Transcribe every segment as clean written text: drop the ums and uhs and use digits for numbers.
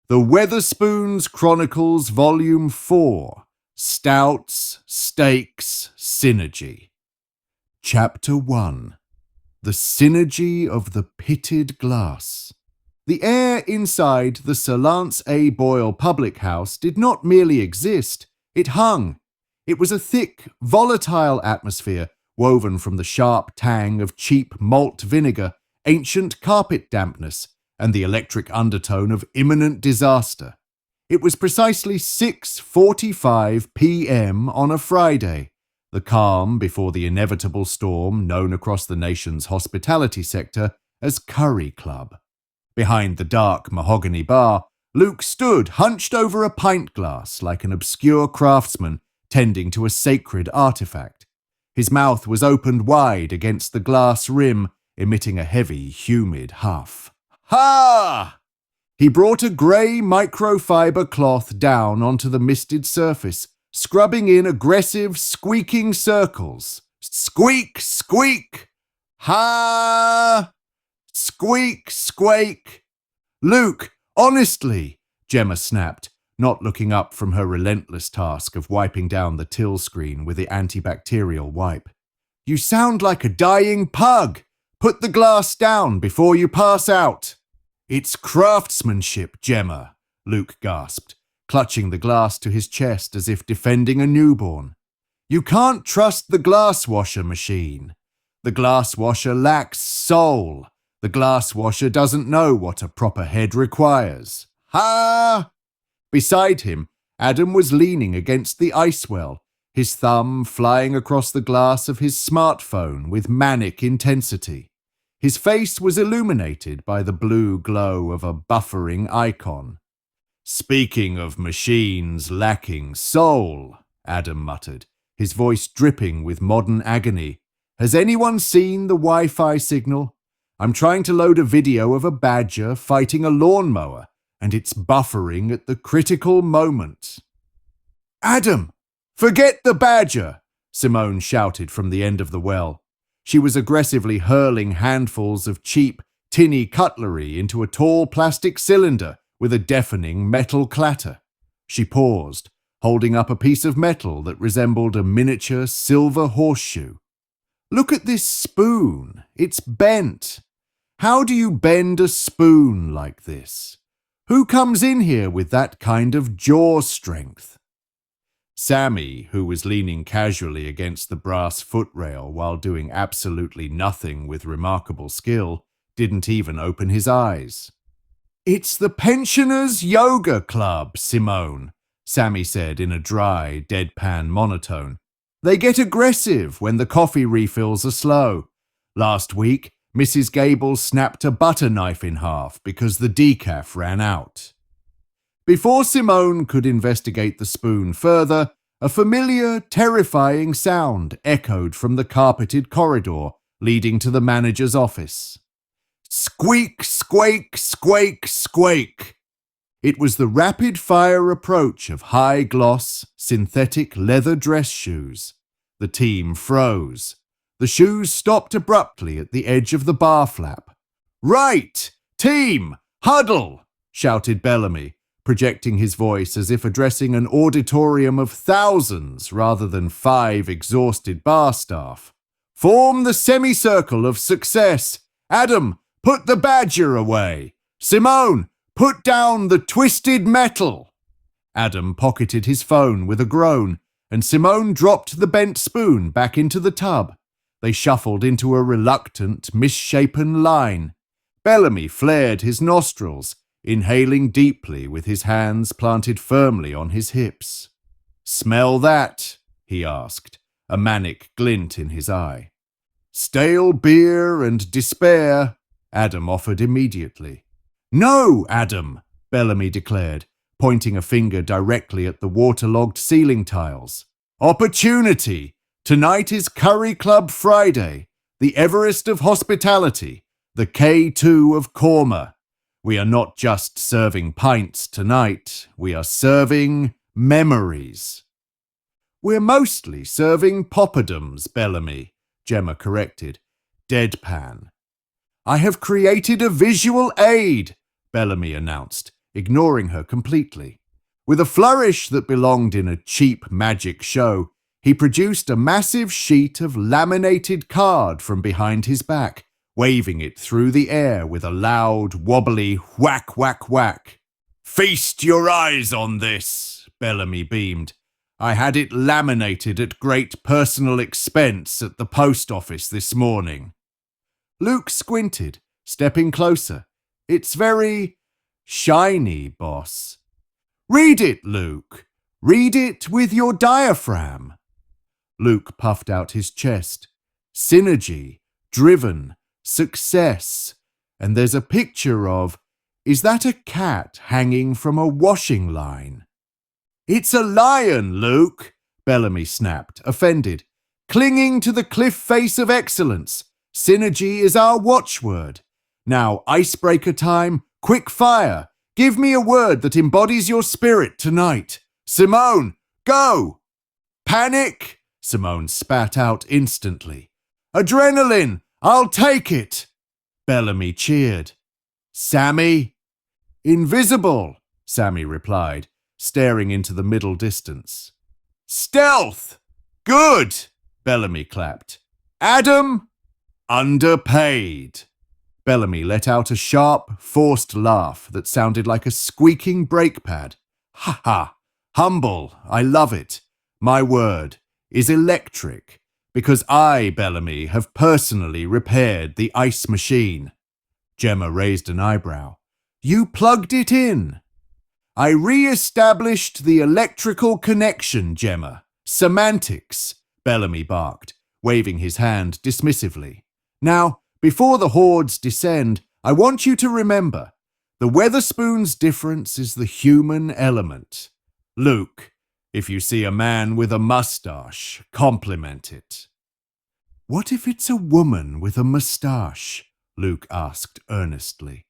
The Weatherspoons Chronicles Volume 4, Stouts, Steaks, Synergy. Chapter 1. The Synergy of the Pitted Glass. The air inside the Sir Lance A. Boyle public house did not merely exist, it hung. It was a thick, volatile atmosphere woven from the sharp tang of cheap malt vinegar, ancient carpet dampness, and the electric undertone of imminent disaster. It was precisely 6:45 p.m. on a Friday, the calm before the inevitable storm known across the nation's hospitality sector as Curry Club. Behind the dark mahogany bar, Luke stood hunched over a pint glass like an obscure craftsman tending to a sacred artifact. His mouth was opened wide against the glass rim, emitting a heavy, humid huff. Ha! He brought a grey microfiber cloth down onto the misted surface, scrubbing in aggressive, squeaking circles. Squeak, squeak! Ha! Squeak, squeak! Luke, honestly, Gemma snapped, not looking up from her relentless task of wiping down the till screen with the antibacterial wipe. You sound like a dying pug! Put the glass down before you pass out. It's craftsmanship, Gemma, Luke gasped, clutching the glass to his chest as if defending a newborn. You can't trust the glass washer machine. The glass washer lacks soul. The glass washer doesn't know what a proper head requires. Ha! Beside him, Adam was leaning against the ice well, his thumb flying across the glass of his smartphone with manic intensity. His face was illuminated by the blue glow of a buffering icon. Speaking of machines lacking soul, Adam muttered, his voice dripping with modern agony. Has anyone seen the Wi-Fi signal? I'm trying to load a video of a badger fighting a lawnmower, and it's buffering at the critical moment. Adam! Forget the badger! Simone shouted from the end of the well. She was aggressively hurling handfuls of cheap, tinny cutlery into a tall plastic cylinder with a deafening metal clatter. She paused, holding up a piece of metal that resembled a miniature silver horseshoe. Look at this spoon. It's bent. How do you bend a spoon like this? Who comes in here with that kind of jaw strength? Sammy, who was leaning casually against the brass footrail while doing absolutely nothing with remarkable skill, didn't even open his eyes. It's the Pensioners' Yoga Club, Simone, Sammy said in a dry, deadpan monotone. They get aggressive when the coffee refills are slow. Last week, Mrs. Gable snapped a butter knife in half because the decaf ran out. Before Simone could investigate the spoon further, a familiar, terrifying sound echoed from the carpeted corridor leading to the manager's office. Squeak, squeak, squeak, squeak. It was the rapid-fire approach of high-gloss, synthetic leather dress shoes. The team froze. The shoes stopped abruptly at the edge of the bar flap. Right! Team! Huddle! Shouted Bellamy, projecting his voice as if addressing an auditorium of thousands rather than 5 exhausted bar staff. Form the semicircle of success. Adam, put the badger away. Simone, put down the twisted metal. Adam pocketed his phone with a groan, and Simone dropped the bent spoon back into the tub. They shuffled into a reluctant, misshapen line. Bellamy flared his nostrils, inhaling deeply with his hands planted firmly on his hips. Smell that? He asked, a manic glint in his eye. Stale beer and despair, Adam offered immediately. No, Adam, Bellamy declared, pointing a finger directly at the waterlogged ceiling tiles. Opportunity! Tonight is Curry Club Friday, the Everest of hospitality, the K2 of Korma. We are not just serving pints tonight, we are serving memories. We're mostly serving poppadoms, Bellamy, Gemma corrected, deadpan. I have created a visual aid, Bellamy announced, ignoring her completely. With a flourish that belonged in a cheap magic show, he produced a massive sheet of laminated card from behind his back, waving it through the air with a loud, wobbly whack, whack, whack. "Feast your eyes on this," Bellamy beamed. "I had it laminated at great personal expense at the post office this morning." Luke squinted, stepping closer. "It's very shiny, boss." "Read it, Luke. Read it with your diaphragm." Luke puffed out his chest. "Synergy, driven, success." And there's a picture of, is that a cat hanging from a washing line? "It's a lion, Luke," Bellamy snapped, offended. "Clinging to the cliff face of excellence. Synergy is our watchword. Now, icebreaker time, quick fire. Give me a word that embodies your spirit tonight. Simone, go!" "Panic," Simone spat out instantly. "Adrenaline, I'll take it." Bellamy cheered. "Sammy?" "Invisible," Sammy replied, staring into the middle distance. "Stealth! Good!" Bellamy clapped. "Adam?" "Underpaid." Bellamy let out a sharp, forced laugh that sounded like a squeaking brake pad. "Ha ha! Humble, I love it. My word is electric, because I, Bellamy, have personally repaired the ice machine." Gemma raised an eyebrow. "You plugged it in?" "I re-established the electrical connection, Gemma. Semantics," Bellamy barked, waving his hand dismissively. "Now, before the hordes descend, I want you to remember, the Weatherspoon's difference is the human element. Luke, if you see a man with a mustache, compliment it." "What if it's a woman with a mustache?" Luke asked earnestly.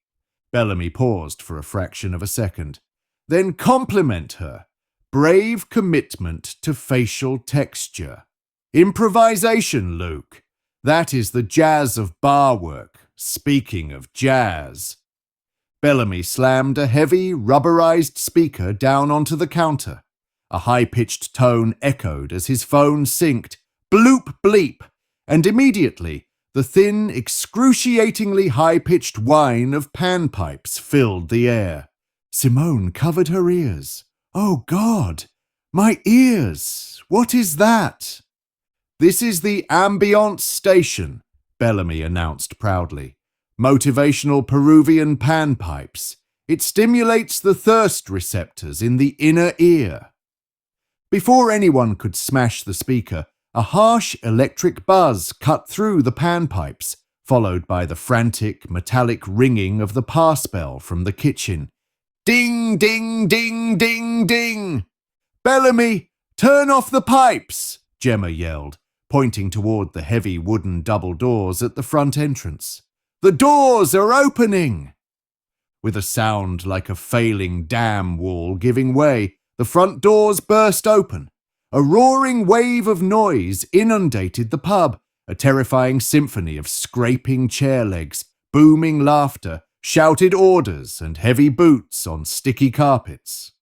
Bellamy paused for a fraction of a second. "Then compliment her. Brave commitment to facial texture. Improvisation, Luke. That is the jazz of bar work, speaking of jazz." Bellamy slammed a heavy, rubberized speaker down onto the counter. A high-pitched tone echoed as his phone synced, bloop bleep, and immediately the thin, excruciatingly high-pitched whine of panpipes filled the air. Simone covered her ears. "Oh, God! My ears! What is that?" "This is the Ambiance Station," Bellamy announced proudly. "Motivational Peruvian panpipes. It stimulates the thirst receptors in the inner ear." Before anyone could smash the speaker, a harsh electric buzz cut through the panpipes, followed by the frantic, metallic ringing of the pass bell from the kitchen. "Ding, ding, ding, ding, ding!" "Bellamy, turn off the pipes!" Gemma yelled, pointing toward the heavy wooden double doors at the front entrance. "The doors are opening!" With a sound like a failing dam wall giving way, the front doors burst open. A roaring wave of noise inundated the pub, a terrifying symphony of scraping chair legs, booming laughter, shouted orders, and heavy boots on sticky carpets.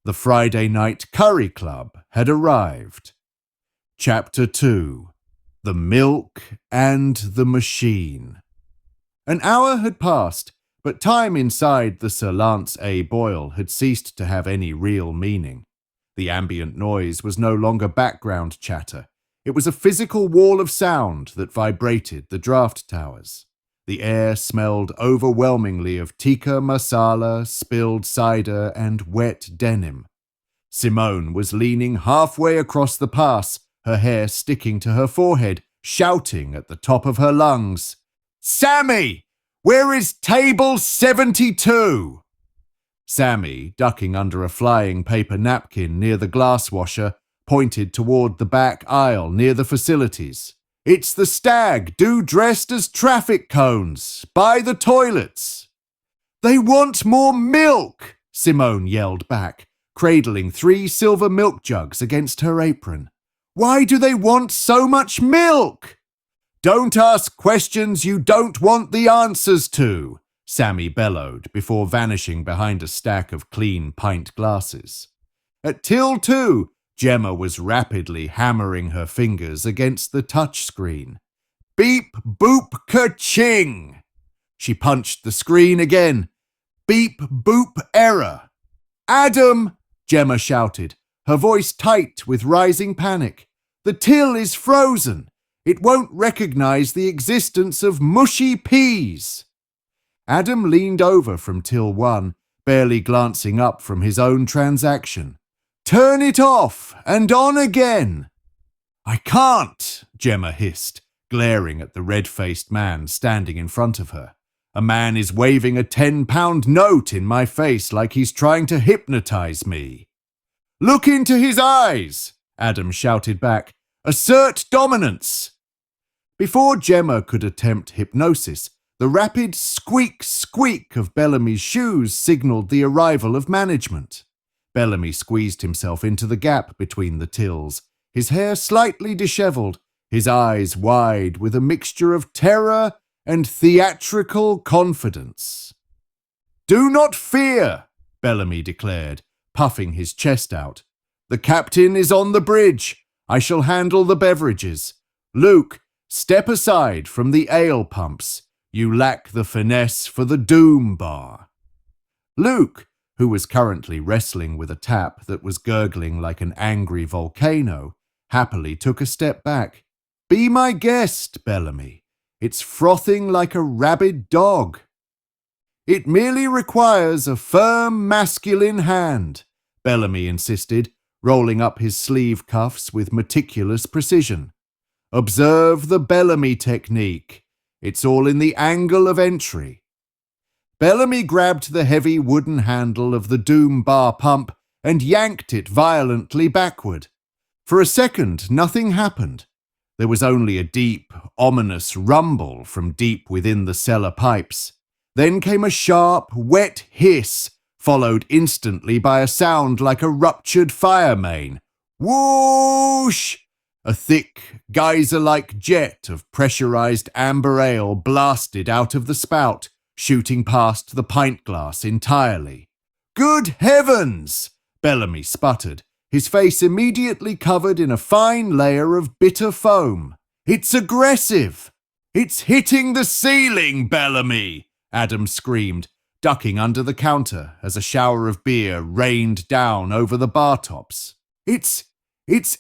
The Friday Night Curry Club had arrived. Chapter 2. The Milk and the Machine. An hour had passed, but time inside the Sir Lance A. Boyle had ceased to have any real meaning. The ambient noise was no longer background chatter. It was a physical wall of sound that vibrated the draft towers. The air smelled overwhelmingly of tikka masala, spilled cider, and wet denim. Simone was leaning halfway across the pass, her hair sticking to her forehead, shouting at the top of her lungs, "Sammy! Where is table 72? Sammy, ducking under a flying paper napkin near the glass washer, pointed toward the back aisle near the facilities. "It's the Stag, dressed as traffic cones, by the toilets." "They want more milk!" Simone yelled back, cradling 3 silver milk jugs against her apron. "Why do they want so much milk?" "Don't ask questions you don't want the answers to," Sammy bellowed before vanishing behind a stack of clean pint glasses. At till 2, Gemma was rapidly hammering her fingers against the touchscreen. Beep, boop, ka-ching! She punched the screen again. Beep, boop, error. Adam! Gemma shouted, her voice tight with rising panic. The till is frozen. It won't recognize the existence of mushy peas. Adam leaned over from till 1, barely glancing up from his own transaction. Turn it off and on again. I can't, Gemma hissed, glaring at the red-faced man standing in front of her. A man is waving a £10 note in my face like he's trying to hypnotize me. Look into his eyes, Adam shouted back. Assert dominance. Before Gemma could attempt hypnosis, the rapid squeak of Bellamy's shoes signaled the arrival of management. Bellamy squeezed himself into the gap between the tills, his hair slightly dishevelled, his eyes wide with a mixture of terror and theatrical confidence. Do not fear, Bellamy declared, puffing his chest out. The captain is on the bridge. I shall handle the beverages. Luke, step aside from the ale pumps. You lack the finesse for the doom bar. Luke, who was currently wrestling with a tap that was gurgling like an angry volcano, happily took a step back. Be my guest, Bellamy. It's frothing like a rabid dog. It merely requires a firm masculine hand, Bellamy insisted, rolling up his sleeve cuffs with meticulous precision. Observe the Bellamy technique. It's all in the angle of entry. Bellamy grabbed the heavy wooden handle of the doom bar pump and yanked it violently backward. For a second, nothing happened. There was only a deep, ominous rumble from deep within the cellar pipes. Then came a sharp, wet hiss, followed instantly by a sound like a ruptured fire main. Whoosh! A thick, geyser-like jet of pressurized amber ale blasted out of the spout, shooting past the pint glass entirely. Good heavens! Bellamy sputtered, his face immediately covered in a fine layer of bitter foam. It's aggressive! It's hitting the ceiling, Bellamy! Adam screamed, ducking under the counter as a shower of beer rained down over the bar tops. It's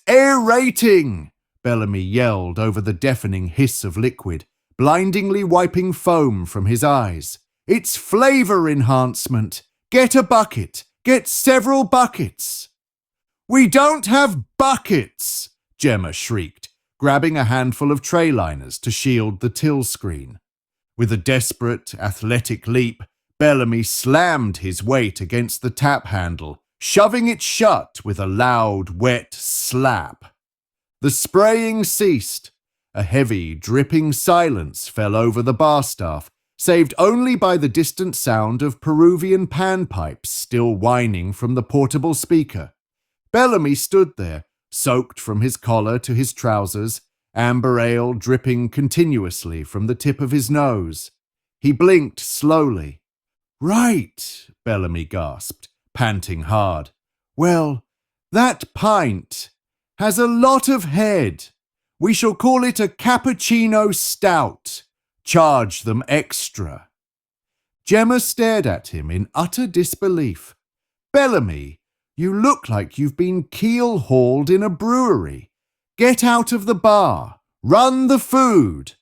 aerating! Bellamy yelled over the deafening hiss of liquid, blindingly wiping foam from his eyes. It's flavor enhancement! Get a bucket! Get several buckets! We don't have buckets! Gemma shrieked, grabbing a handful of tray liners to shield the till screen. With a desperate, athletic leap, Bellamy slammed his weight against the tap handle, shoving it shut with a loud, wet slap. The spraying ceased. A heavy, dripping silence fell over the bar staff, saved only by the distant sound of Peruvian panpipes still whining from the portable speaker. Bellamy stood there, soaked from his collar to his trousers, amber ale dripping continuously from the tip of his nose. He blinked slowly. Right, Bellamy gasped, panting hard. Well, that pint has a lot of head. We shall call it a cappuccino stout. Charge them extra. Gemma stared at him in utter disbelief. Bellamy, you look like you've been keel-hauled in a brewery. Get out of the bar. Run the food.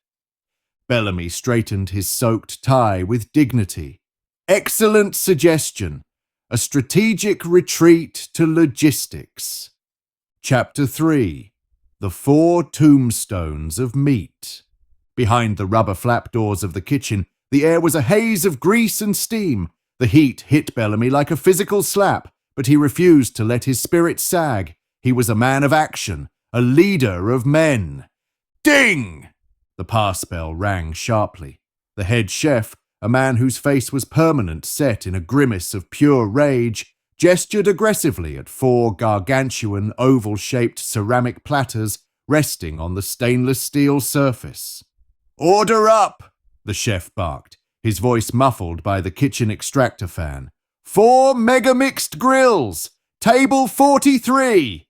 Bellamy straightened his soaked tie with dignity. Excellent suggestion. A strategic retreat to logistics. Chapter 3. The 4 Tombstones of Meat. Behind the rubber flap doors of the kitchen, the air was a haze of grease and steam. The heat hit Bellamy like a physical slap, but he refused to let his spirit sag. He was a man of action, a leader of men. Ding! The pass bell rang sharply. The head chef, a man whose face was permanent set in a grimace of pure rage, gestured aggressively at 4 gargantuan oval-shaped ceramic platters resting on the stainless steel surface. Order up, the chef barked, his voice muffled by the kitchen extractor fan. 4 mega-mixed grills! Table 43!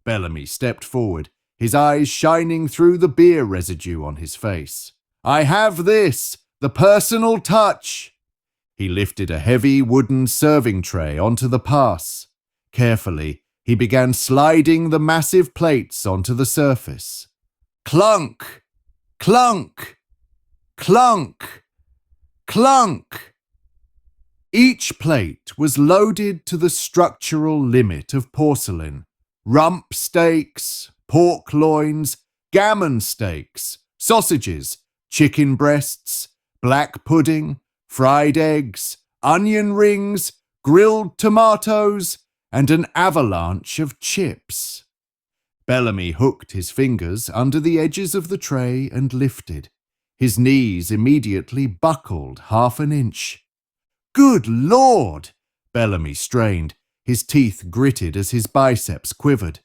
Bellamy stepped forward, his eyes shining through the beer residue on his face. I have this, the personal touch. He lifted a heavy wooden serving tray onto the pass. Carefully, he began sliding the massive plates onto the surface. Clunk! Clunk! Clunk! Clunk! Each plate was loaded to the structural limit of porcelain. Rump steaks, pork loins, gammon steaks, sausages, chicken breasts, black pudding, fried eggs, onion rings, grilled tomatoes, and an avalanche of chips. Bellamy hooked his fingers under the edges of the tray and lifted. His knees immediately buckled half an inch. Good Lord! Bellamy strained. His teeth gritted as his biceps quivered.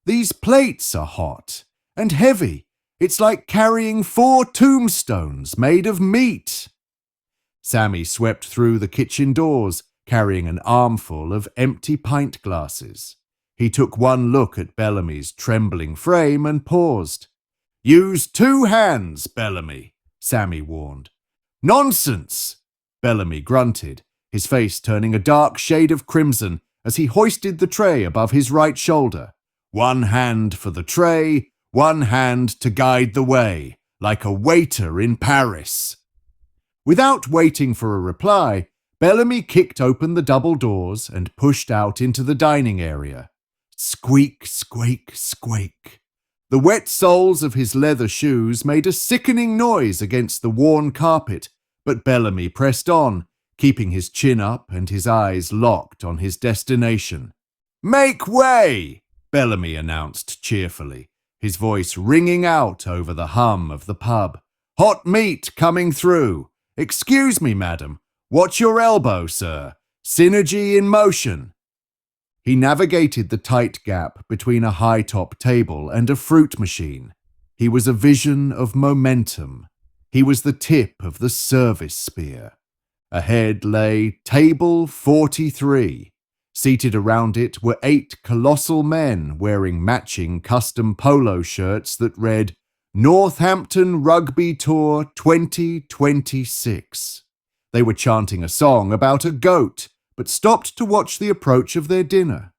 These plates are hot and heavy. It's like carrying 4 tombstones made of meat. Sammy swept through the kitchen doors, carrying an armful of empty pint glasses. He took one look at Bellamy's trembling frame and paused. Use 2 hands, Bellamy, Sammy warned. Nonsense! Bellamy grunted, his face turning a dark shade of crimson as he hoisted the tray above his right shoulder. 1 hand for the tray, 1 hand to guide the way, like a waiter in Paris. Without waiting for a reply, Bellamy kicked open the double doors and pushed out into the dining area. Squeak, squeak, squeak. The wet soles of his leather shoes made a sickening noise against the worn carpet, but Bellamy pressed on, keeping his chin up and his eyes locked on his destination. Make way! Bellamy announced cheerfully, his voice ringing out over the hum of the pub. Hot meat coming through. Excuse me, madam. Watch your elbow, sir. Synergy in motion. He navigated the tight gap between a high-top table and a fruit machine. He was a vision of momentum. He was the tip of the service spear. Ahead lay Table 43. Seated around it were 8 colossal men wearing matching custom polo shirts that read, Northampton Rugby Tour 2026. They were chanting a song about a goat, but stopped to watch the approach of their dinner.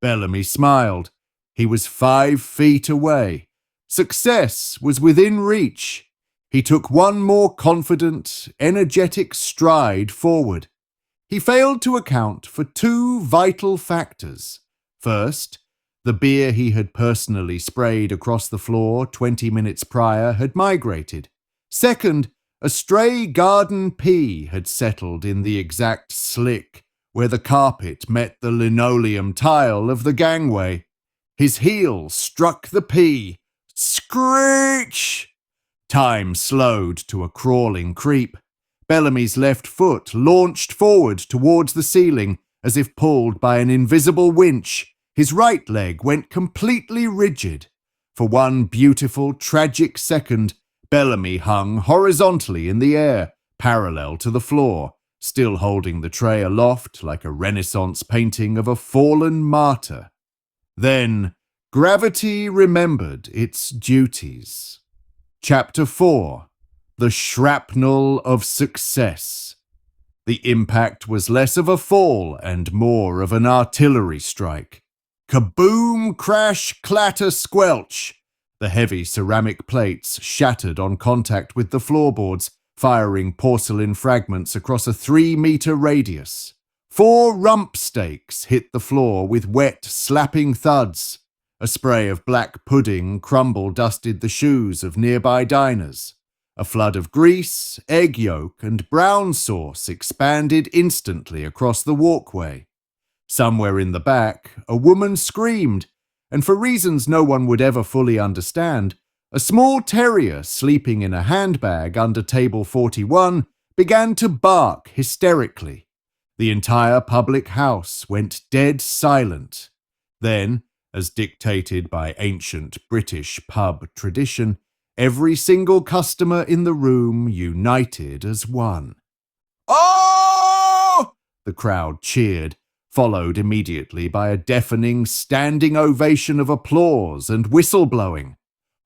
Bellamy smiled. He was 5 feet away. Success was within reach. He took one more confident, energetic stride forward. He failed to account for 2 vital factors. First, the beer he had personally sprayed across the floor 20 minutes prior had migrated. Second, a stray garden pea had settled in the exact slick where the carpet met the linoleum tile of the gangway. His heel struck the pea. Screech! Time slowed to a crawling creep. Bellamy's left foot launched forward towards the ceiling as if pulled by an invisible winch. His right leg went completely rigid. For one beautiful, tragic second, Bellamy hung horizontally in the air, parallel to the floor, still holding the tray aloft like a Renaissance painting of a fallen martyr. Then, gravity remembered its duties. Chapter 4. The Shrapnel of Success. The impact was less of a fall and more of an artillery strike. Kaboom, crash, clatter, squelch. The heavy ceramic plates shattered on contact with the floorboards, firing porcelain fragments across a 3-meter radius. 4 rump steaks hit the floor with wet, slapping thuds. A spray of black pudding crumble-dusted the shoes of nearby diners. A flood of grease, egg yolk, and brown sauce expanded instantly across the walkway. Somewhere in the back, a woman screamed, and for reasons no one would ever fully understand, a small terrier sleeping in a handbag under table 41 began to bark hysterically. The entire public house went dead silent. Then, as dictated by ancient British pub tradition, every single customer in the room united as one. "Oh!" the crowd cheered, followed immediately by a deafening standing ovation of applause and whistle-blowing.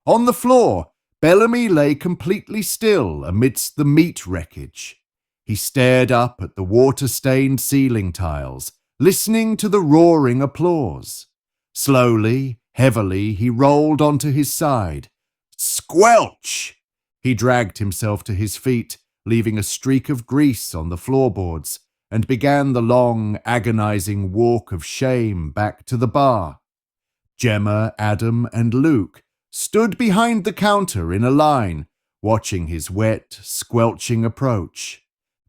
On the floor, Bellamy lay completely still amidst the meat wreckage. He stared up at the water-stained ceiling tiles, listening to the roaring applause. Slowly, heavily, he rolled onto his side. Squelch! He dragged himself to his feet, leaving a streak of grease on the floorboards, and began the long, agonizing walk of shame back to the bar. Gemma, Adam, and Luke stood behind the counter in a line, watching his wet, squelching approach.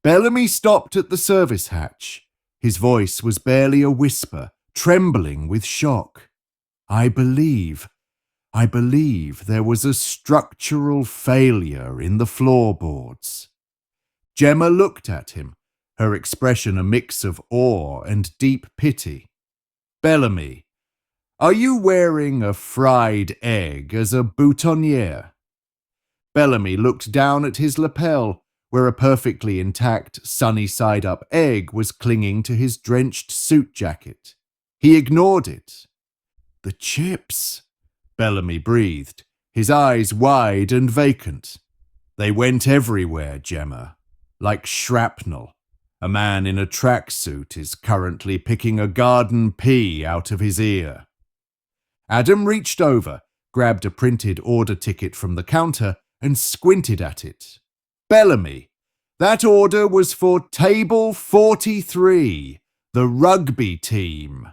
Bellamy stopped at the service hatch. His voice was barely a whisper, trembling with shock. I believe there was a structural failure in the floorboards." Gemma looked at him, her expression a mix of awe and deep pity. "Bellamy, are you wearing a fried egg as a boutonniere?" Bellamy looked down at his lapel, where a perfectly intact, sunny-side-up egg was clinging to his drenched suit jacket. He ignored it. "The chips," Bellamy breathed, his eyes wide and vacant. "They went everywhere, Gemma, like shrapnel. A man in a tracksuit is currently picking a garden pea out of his ear." Adam reached over, grabbed a printed order ticket from the counter, and squinted at it. "Bellamy, that order was for Table 43, the rugby team."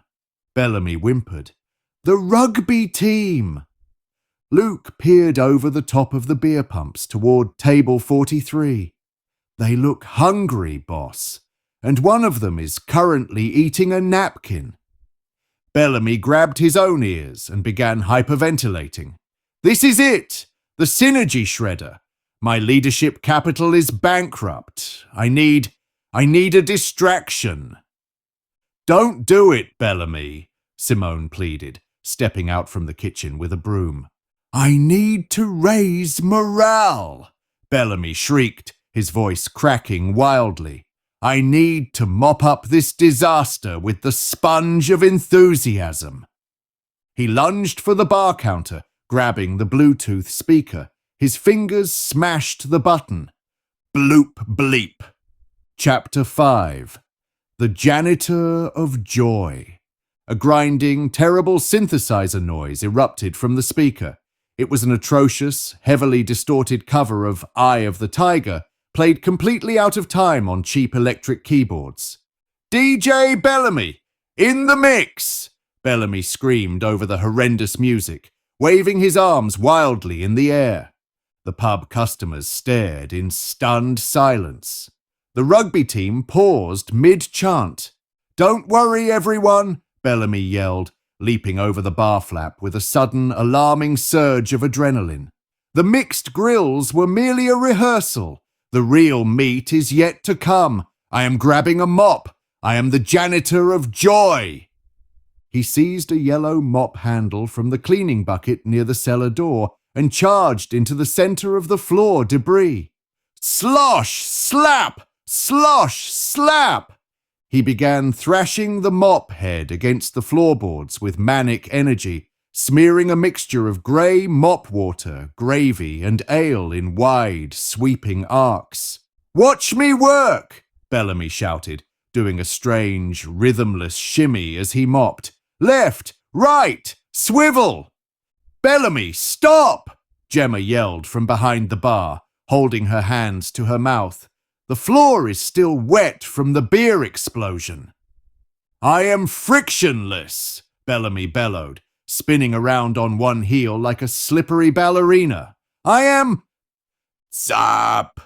Bellamy whimpered. "The rugby team!" Luke peered over the top of the beer pumps toward Table 43. "They look hungry, boss, and one of them is currently eating a napkin." Bellamy grabbed his own ears and began hyperventilating. "This is it! The synergy shredder! My leadership capital is bankrupt. I need a distraction." "Don't do it, Bellamy," Simone pleaded, stepping out from the kitchen with a broom. "I need to raise morale," Bellamy shrieked, his voice cracking wildly. "I need to mop up this disaster with the sponge of enthusiasm." He lunged for the bar counter, grabbing the Bluetooth speaker. His fingers smashed the button. Bloop bleep. Chapter 5. The Janitor of Joy. A grinding, terrible synthesizer noise erupted from the speaker. It was an atrocious, heavily distorted cover of Eye of the Tiger, played completely out of time on cheap electric keyboards. "DJ Bellamy, in the mix!" Bellamy screamed over the horrendous music, waving his arms wildly in the air. The pub customers stared in stunned silence. The rugby team paused mid-chant. "Don't worry, everyone," Bellamy yelled, leaping over the bar flap with a sudden, alarming surge of adrenaline. "The mixed grills were merely a rehearsal. The real meat is yet to come. I am grabbing a mop. I am the janitor of joy." He seized a yellow mop handle from the cleaning bucket near the cellar door and charged into the center of the floor debris. Slosh, slap! Slosh, slap! He began thrashing the mop head against the floorboards with manic energy, smearing a mixture of grey mop water, gravy, and ale in wide, sweeping arcs. "Watch me work!" Bellamy shouted, doing a strange, rhythmless shimmy as he mopped. "Left, right, swivel!" "Bellamy, stop!" Gemma yelled from behind the bar, holding her hands to her mouth. "The floor is still wet from the beer explosion." "I am frictionless," Bellamy bellowed, spinning around on one heel like a slippery ballerina. "I am—" Zap!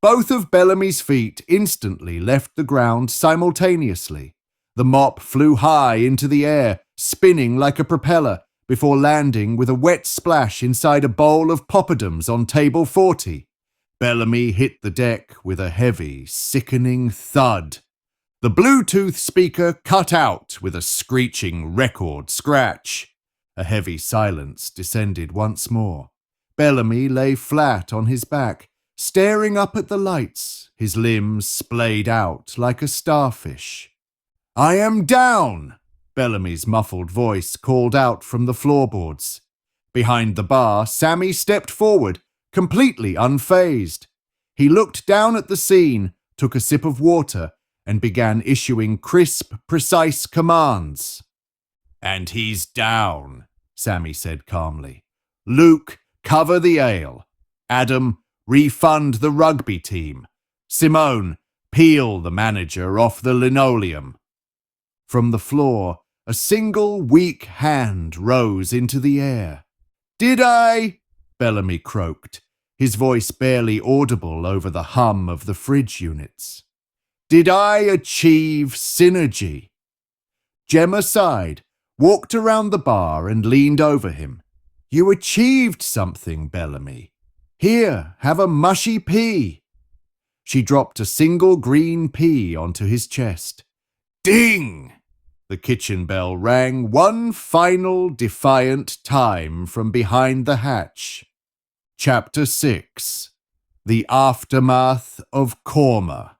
Both of Bellamy's feet instantly left the ground simultaneously. The mop flew high into the air, spinning like a propeller, before landing with a wet splash inside a bowl of poppadoms on table 40. Bellamy hit the deck with a heavy, sickening thud. The Bluetooth speaker cut out with a screeching record scratch. A heavy silence descended once more. Bellamy lay flat on his back, staring up at the lights, his limbs splayed out like a starfish. "I am down!" Bellamy's muffled voice called out from the floorboards. Behind the bar, Sammy stepped forward, completely unfazed. He looked down at the scene, took a sip of water, and began issuing crisp, precise commands. "And he's down," Sammy said calmly. "Luke, cover the ale. Adam, refund the rugby team. Simone, peel the manager off the linoleum." From the floor, a single weak hand rose into the air. "Did I?" Bellamy croaked, his voice barely audible over the hum of the fridge units. "Did I achieve synergy?" Gemma sighed, walked around the bar and leaned over him. "You achieved something, Bellamy. Here, have a mushy pea." She dropped a single green pea onto his chest. Ding! The kitchen bell rang one final defiant time from behind the hatch. Chapter 6. The Aftermath of Korma.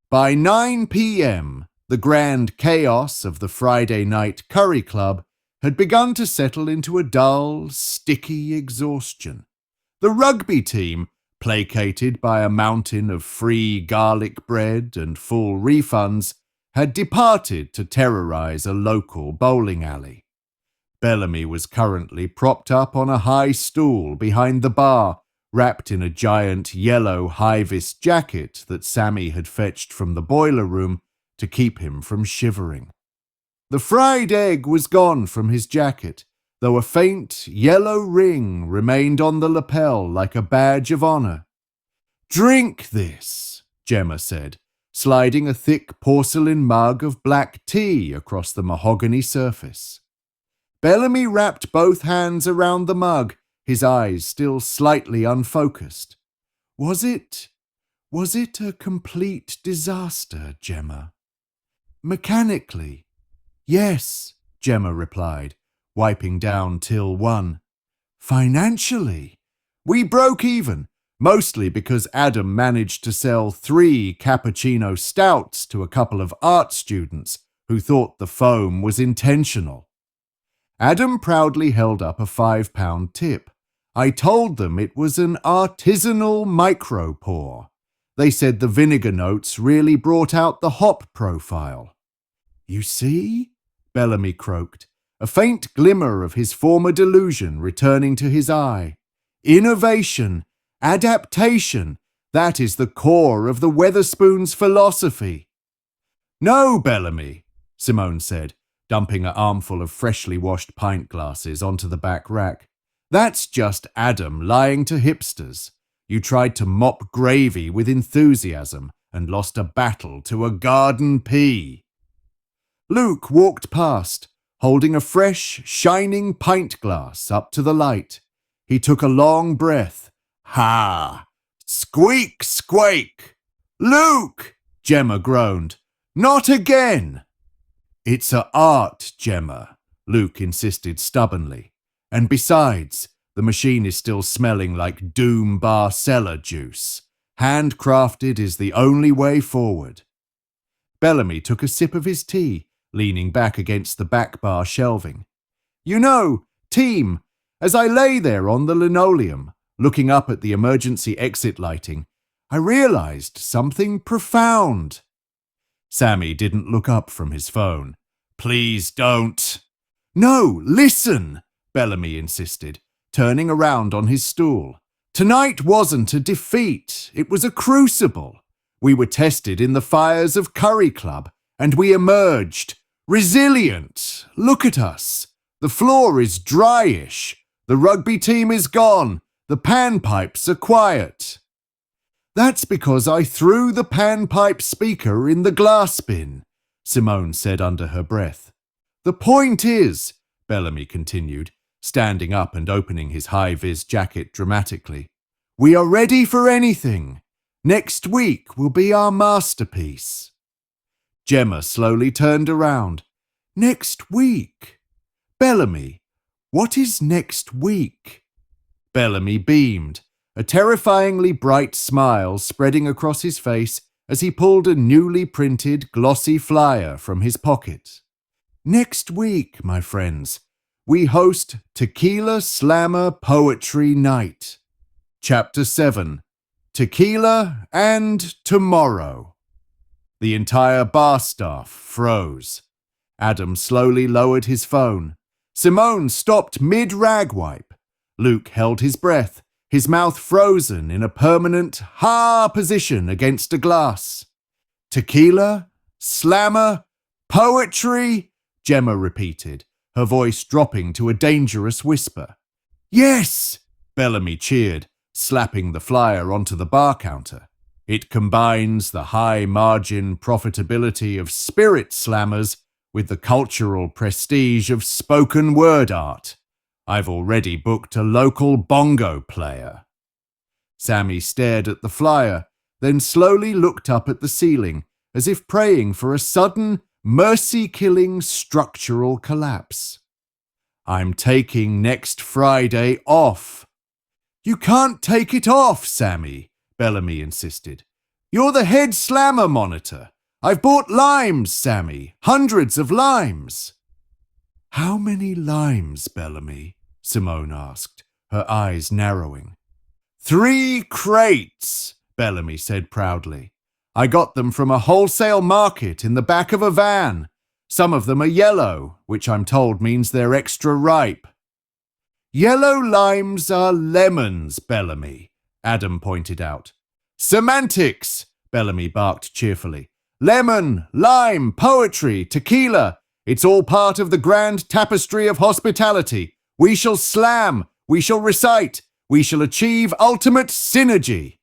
By 9 p.m., the grand chaos of the Friday night curry club had begun to settle into a dull, sticky exhaustion. The rugby team, placated by a mountain of free garlic bread and full refunds, had departed to terrorize a local bowling alley. Bellamy was currently propped up on a high stool behind the bar, wrapped in a giant yellow high-vis jacket that Sammy had fetched from the boiler room to keep him from shivering. The fried egg was gone from his jacket, though a faint yellow ring remained on the lapel like a badge of honor. "Drink this," Gemma said, sliding a thick porcelain mug of black tea across the mahogany surface. Bellamy wrapped both hands around the mug, his eyes still slightly unfocused. Was it a complete disaster, Gemma?" "Mechanically, yes," Gemma replied, wiping down till 1. "Financially, we broke even, mostly because Adam managed to sell 3 cappuccino stouts to a couple of art students who thought the foam was intentional." Adam proudly held up a £5 tip. "I told them it was an artisanal micro-pour. They said the vinegar notes really brought out the hop profile." "You see?" Bellamy croaked, a faint glimmer of his former delusion returning to his eye. "Innovation, adaptation, that is the core of the Weatherspoons' philosophy." "No, Bellamy," Simone said, dumping an armful of freshly washed pint glasses onto the back rack. "That's just Adam lying to hipsters. You tried to mop gravy with enthusiasm and lost a battle to a garden pea." Luke walked past, holding a fresh, shining pint glass up to the light. He took a long breath. "Ha! Squeak, squeak!" "Luke!" Gemma groaned. "Not again!" "It's a art, Gemma," Luke insisted stubbornly. "And besides, the machine is still smelling like Doom Bar cellar juice. Handcrafted is the only way forward." Bellamy took a sip of his tea, leaning back against the back bar shelving. "You know, team, as I lay there on the linoleum, looking up at the emergency exit lighting, I realized something profound." Sammy didn't look up from his phone. "Please don't." "No, listen," Bellamy insisted, turning around on his stool. "Tonight wasn't a defeat, it was a crucible. We were tested in the fires of Curry Club, and we emerged. Resilient. Look at us. The floor is dryish. The rugby team is gone. The panpipes are quiet." "That's because I threw the panpipe speaker in the glass bin," Simone said under her breath. "The point is," Bellamy continued, standing up and opening his high-vis jacket dramatically, "we are ready for anything. Next week will be our masterpiece." Gemma slowly turned around. "Next week? Bellamy, what is next week?" Bellamy beamed, a terrifyingly bright smile spreading across his face as he pulled a newly printed glossy flyer from his pocket. Next week, my friends, we host Tequila Slammer Poetry Night. Chapter 7, Tequila and Tomorrow. The entire bar staff froze. Adam slowly lowered his phone. Simone stopped mid-rag wipe. Luke held his breath, his mouth frozen in a permanent ha position against a glass. Tequila? Slammer? Poetry? Gemma repeated, her voice dropping to a dangerous whisper. Yes! Bellamy cheered, slapping the flyer onto the bar counter. It combines the high-margin profitability of spirit slammers with the cultural prestige of spoken word art. I've already booked a local bongo player. Sammy stared at the flyer, then slowly looked up at the ceiling, as if praying for a sudden, mercy-killing structural collapse. I'm taking next Friday off. You can't take it off, Sammy, Bellamy insisted. You're the head slammer monitor. I've bought limes, Sammy. Hundreds of limes. How many limes, Bellamy? Simone asked, her eyes narrowing. 3 crates, Bellamy said proudly. I got them from a wholesale market in the back of a van. Some of them are yellow, which I'm told means they're extra ripe. Yellow limes are lemons, Bellamy, Adam pointed out. Semantics, Bellamy barked cheerfully. Lemon, lime, poetry, tequila. It's all part of the grand tapestry of hospitality. We shall slam. We shall recite. We shall achieve ultimate synergy.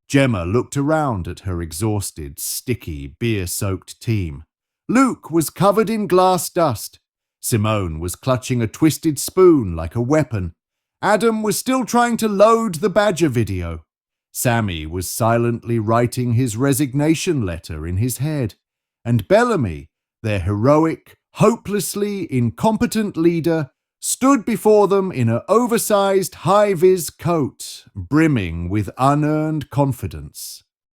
Gemma looked around at her exhausted, sticky, beer-soaked team. Luke was covered in glass dust. Simone was clutching a twisted spoon like a weapon. Adam was still trying to load the Badger video. Sammy was silently writing his resignation letter in his head. And Bellamy, their heroic, hopelessly incompetent leader, stood before them in an oversized high-vis coat, brimming with unearned confidence.